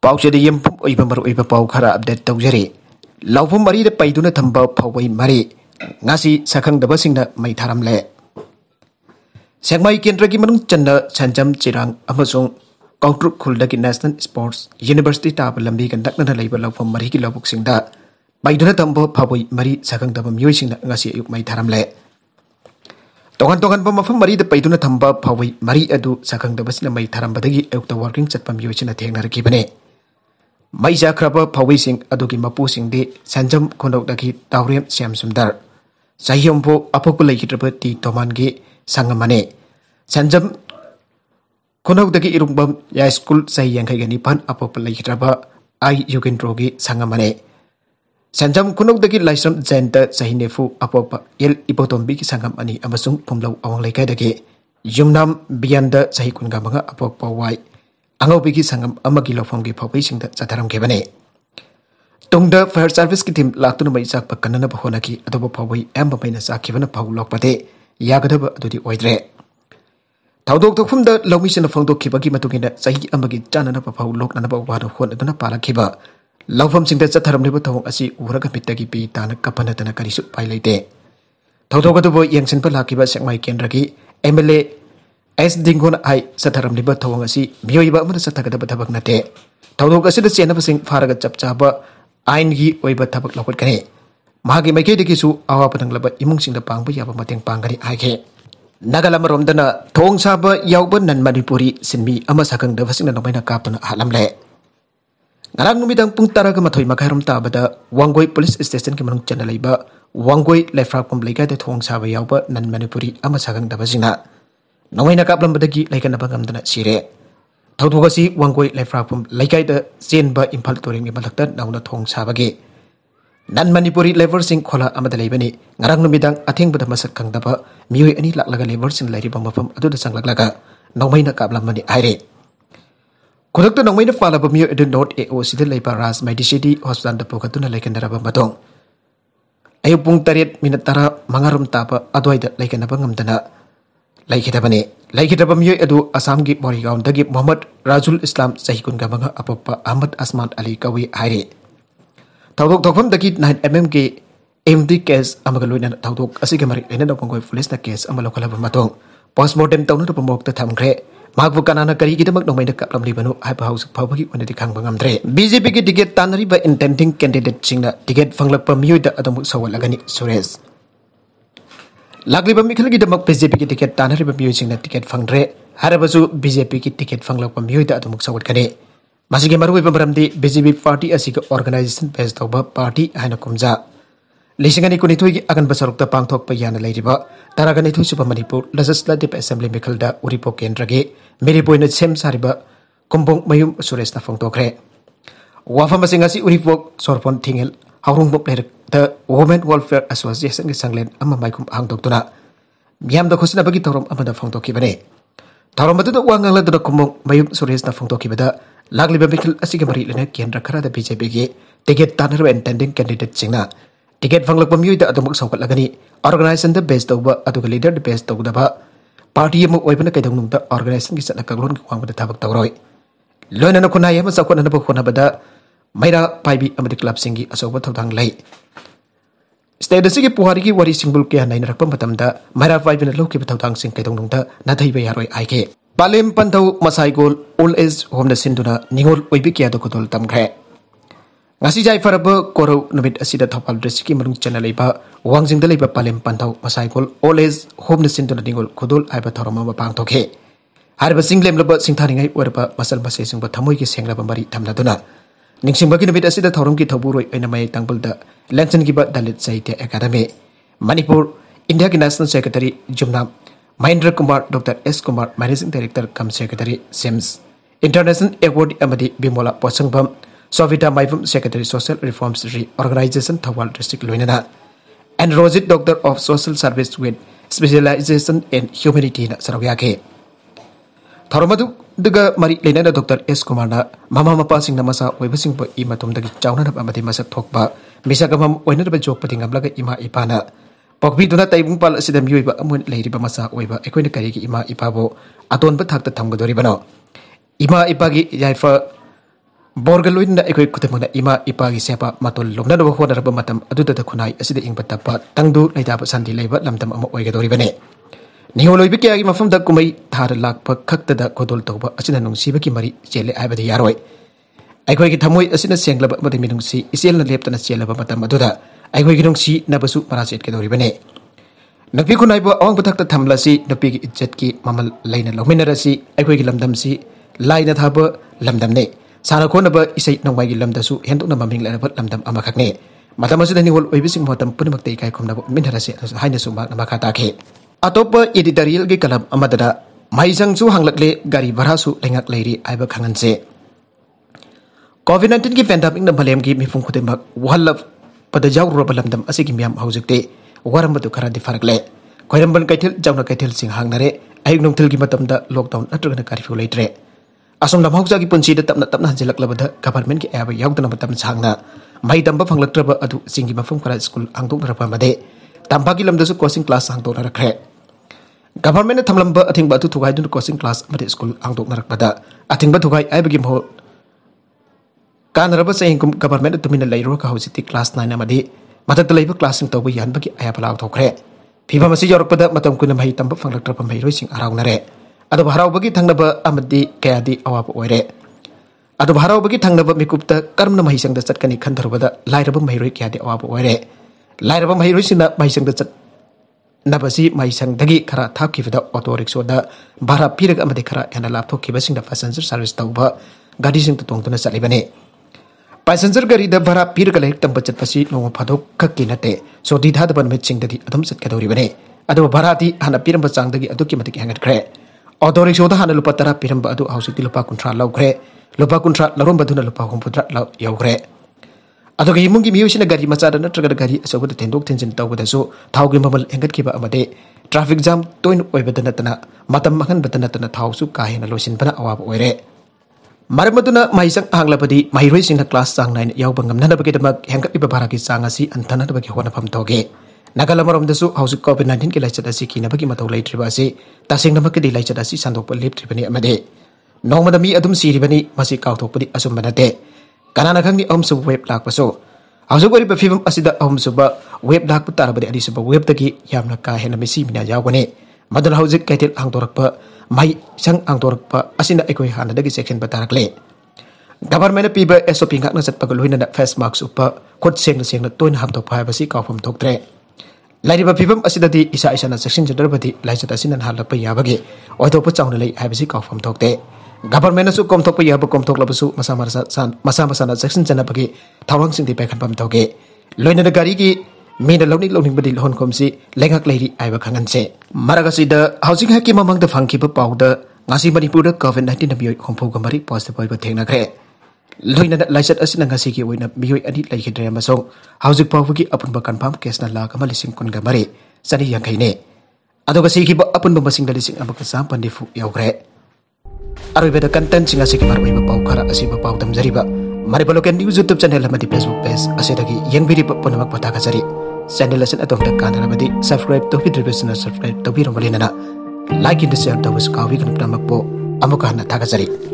पाउचेद यमफुम ओइबा मरु ओइबा पाउ खरा अपडेट तौजरे लाउफुम मरी द पैदुना थंबा फावै मरी ngasi sakhangdabasingna mai tharamle sekmai kendra ki manung chanda sanjam chirang amasung kautrup khuldagi national sports university tab lambi kan dakna leiba laufam mari ki lawuk singda baiduna tambo phawai mari sakhangdaba myoi singna ngasi ayuk mai tharamle tongan tongan ba mafam mari da paiduna thamba phawai mari adu sakhangdabasina mai tharambadagi ayukta working chatpam myoi sina thengnar ki bane mai jakraba phawai sing adugi mapu singde sanjam khonok dagi tawrem syam sundar Sahyambo apoko laikitrapati tomange sangamane sanjam konog dagi irumbam ya school sayang kagani pan apoko laikitrapa ai yugendrogi sangamane sanjam konog dagi laisram jenta sahinefu apopa el ipotombi ki sangam ani amasung pumlau awang laikai dagi yumnam biyanda sahikun gamanga apokpa wai angobi ki sangam amagi lofamgi phawai singda chataram kebane Tungda fire service ki team laktuna mai sak pakkanana bahona ki adobo phawai amba maina sakhibana phaw lokpate yagadaba adudi oidre tawdok tokfumda lawmisina phangdok khibagi matungina sahi amagi chanana phaw loknana ba wada hon aduna palakhiba lawfam singda chatharam leba thawng asi uraga mitagi pi tana kapana tana karisu pai leite tawdok adobo yangsin pa lakhiba sekmai kendra ki MLA S Dingon ai chatharam leba thawng asi mioiba amana chathagadaba thabak nate tawdok asida chena basing faraga chapchaba Ain gi oiba thabak lokot kane magi maike de kisu awa patang laba imung singda pangba yaba mateng pangani aike nagalam romdana thong saba yauba Non-Manipuri sinmi ama Sakhangdabasingna Nongmeina Kaptuna hatlamle ngarang numidang pung taraga mathoi makharum tabada wangoi police station ki manung chana leiba wangoi lefrak pum leiga de thong saba yauba Non-Manipuri ama Sakhangdabasingna Nongmeina Kaptlam laikana bangamdana sire Tawdogasi wangoi lefrapum laikai da zenba impal toring ni malakta nauna thong sabagi Non-Manipuri lever sing khola amada leibani ngarang numidang atheng bada masak khangdaba mioi ani laklaga lever sing lairiba mafam aduda sanglaklaga Nongmeina Kaptlam mani aire Kodakta Nongmeina falaba mioi edu North AO sida leiba Ras Medicity Hospital da pokatuna laikandaraba matong ayupung 7:10 mangarum tapa adwaida laikanaba ngamdana Laikitaba mioi adu Assam gi Morigaon dagi Muhammad Rajul Islam sahikun gamanga apapa Ahmad Asman Ali kawi haire Tawdok tokfam dagi 9mm ki MD case amagaloina tawdok asiga mari lena dopangoi police na case amalokalaba matong postmortem tawna do pamokta thamgre magbu kanana kari gidamak Nongmeina Kaptlam libanu haipa house phawagi onadi khangba ngamdre BJP ki ticket tanariba intending candidate singna ticket fanglakpa mioi da adamu sawalagani Suresh Lagliba Mikhalgi damak BJP ki ticket tanariba mioi singna ticket fangdre harabasu BJP ki ticket fanglakpa mioi da adumuk sawat kane masige maruiba maramdi BJP party asiga organization based tawba party haina kumja lisingani kunithoi ki agan basarukta pangthok pa yana leiriba taragani thu supa Manipur Legislative Assembly Mikhalda uripo kendrage meripoina sem sariba kumbong mayum Suresh na fangtokre wafam asingasi uripo sorpon thingel haurung bop the Women Welfare Association ki sanglen amma maikum hangdoktuna miam da khosina bagi thorom amada phangtoki bane thorom adu wangala da kumong mayum Suresh na phangtoki bada lagliba mikhil asiga mari lena kendra khara da BJP ki ticket tanar intending candidate singna ticket fanglakpa mioi da adumuk sawkat lagani organization da base tawba aduga leader da base tawdaba party mu oibana kaidongnung da organization ki satna kaglon ki wangba da thabak tawroi loina na khunai ama sakona na khona bada Maira Paibi amadi club singi asoba thawdang lai State asigi puhari ki wari singbul ke hanai narakpa matamda Maira Paibi na loki thawdang sing kaidongnung da nathaiba yaroi aike Palem pantau masai gol all age home na sinduna ningol oibi kya do kotol tamgre ngasi jai faraba koro numit asida thopal district manung chana leiba wangjing da leiba Palem pantau masai gol all age home na sinduna ningol khodol aiba thoroma ba pang thokhe harba singlem loba singtharingai orba masal masai singba thamoi ki senglaba mari thamladuna Ningsingbagi nabit asida thorong ki thoburoi aina mai tangbalda Lanchan ki ba Dalit Sahitya Academy Manipur India ki National Secretary Jumnam Mahendra Kumar Dr. S. Kumar Managing Director cum Secretary SIMS International Award Amadi Bimola Posangbam Sovita Maivum Secretary Social Reforms Organization Thawal District Loinana and Rosit Doctor of Social Service with Specialization in Humanity na Sarawyake Tharomadu Duga Mari Lena Dr. S. Kumar na Mama Mapa Sing Namasa Webasing po imatum dagi chawna na amati masak thokba misagamam oina ba jok pating amlaga ima ipana pokbi duna taibung pal asidam yuiba amun leiriba masa oiba ekoina kari ki ima ipabo aton ba thakta thamgadori bano ima ipagi yaifa borga loina ekoi kutamana ima ipa gi sepa matol lomna do ho daraba matam aduda da khunai asida ingba tappa tangdu leida ba sandi leiba lamdam ama oiga dori bane niholoibi kya gi mafam da kumai thar lakpa khakta da kodol tawba asina nungsiba ki mari chele aibadi yaroi aikoi gi thamoi asina senglaba made minungsi iselna leptana chelaba matam aduda aikoi gi nungsi nabasu paraset ke dori bane nakpi khunai bo awang pathakta thamlasi napi gi izzat ki mamal leina lominarasi aikoi gi lamdam si laina thaba lamdam ne sana khona ba isai nongmai gi lamda su hendok na maming la ba lamdam amakhak ne matam asida ni hol oibising motam punamak tei kai khomna bo minharase haina sumba na makha ta khe atop editorial gi kalam amadada maisang su hanglakle gari bhara su lengak leiri aiba khangan se covid-19 ki pandemic na malem gi mifung khodemak wahal pada jaw ro balamdam asigi miam haujukte waram badu khara di farakle khoiramban kaithil jawna kaithil sing hangnare ayuk nongthil gi matamda lockdown atragana curfew leitre asum namhauja gi punchi da tapna tapna hanjelak labada government ki aba yaudana matam sangna mai damba phanglakraba adu singi mafum khara school angdok rapa made tamba gi lamda su coaching class angdok rakhe government na thamlamba athingba tu thugai dun coaching class made school angdok narakpada athingba thugai aibagi mo kanaraba sayingkum government tumina leiro ka hositi class 9 amadi matak leiba classing tawba yanbagi ayapala thokre phiba masi yorokpada matam kuna mai tamba phanglakrapa mai roising arawnare adu bharau bagi thangnaba amadi kayadi awap oire adu bharau bagi thangnaba mikupta karmna mahisang da chatkani khandarbada lairaba mairoi kayadi awap oire lairaba mairoi sina mahisang da chat nabasi mahisang dagi khara thapkibada auto rickshaw da bhara pirag amadi khara yana lapthok kibasing da passenger service tawba gadi sing tongtuna chalibane passenger gari da bhara pirag laik tamba chatpasi nong phadok khakki nate so di thad ban met sing dadi adum chat kadori bane adu bhara di hana piramba chang dagi aduki matik hangat khre auto rickshaw da hana lupa tara piramba adu hausiti lupa kuntra laukre lupa kuntra larom baduna lupa humpudra law yaukre adu gi mungi miyusina gari machada natraga gari asobada tendok tenjin tawbada so thaugi mamal engat kiba amade traffic jam toin oibada natana matam makan badana tana thau su ka hena losin bana awab oire maramaduna maisang hanglapadi mairoi singna class sang 9 yawba ngamna bagi damak hengat iba baraki sang asi antana bagi hona pham toge nagalamorom dasu hausu covid-19 ki laichat asi kina bagi matau leitriba asi tasing namak di laichat asi sandok leptribani amade nongmadami adum siribani masi kauthokpadi asum banate kanana khangni su web lak paso hausu gori ba film asida suba web lak putarabadi adi suba web tagi yamna ka hena mesi mina yawgane madal haujik kaitel angtorakpa mai sang angtorakpa asina ekoi hana dagi section batarakle government piba SOP ngakna satpaga loina face mask upa khot sengna toin hamtok phai basi kawpham thoktre lairiba pibam asidadi isa na section jadarbadi laichat asinan halapa yabage oidopa chauna lei habisi kawpham thokte government su komthokpa yaba komthoklabasu masa na section janabagi thawang singdi pekhan pam thoge loina da gari gi mina loning badi hon komsi lengak leiri aiba khanganse maragasi da housing haki mamang da phangkiba pauda ngasi manipur da covid-19 na bioi homphau gamari positive ba thengna kre loina da laichat asina ngasi ki oina bioi ani laikhidre amasong housing pawgi apunba confirm case na la kama lising kun gamari sani yangkaine adoga siki ba apunba masing da lising abaka sam pandifu yaukre aroibeda content singa siki marwai ba pau khara asiba pau tamjariba Maribalo kan news YouTube channel amadi Facebook page asidagi yengbiri punamak pataka jari channel asin atom da kanara madi subscribe to hidribesna subscribe to biro malina like and share to was kawi kan tamakpo amuka na taka jari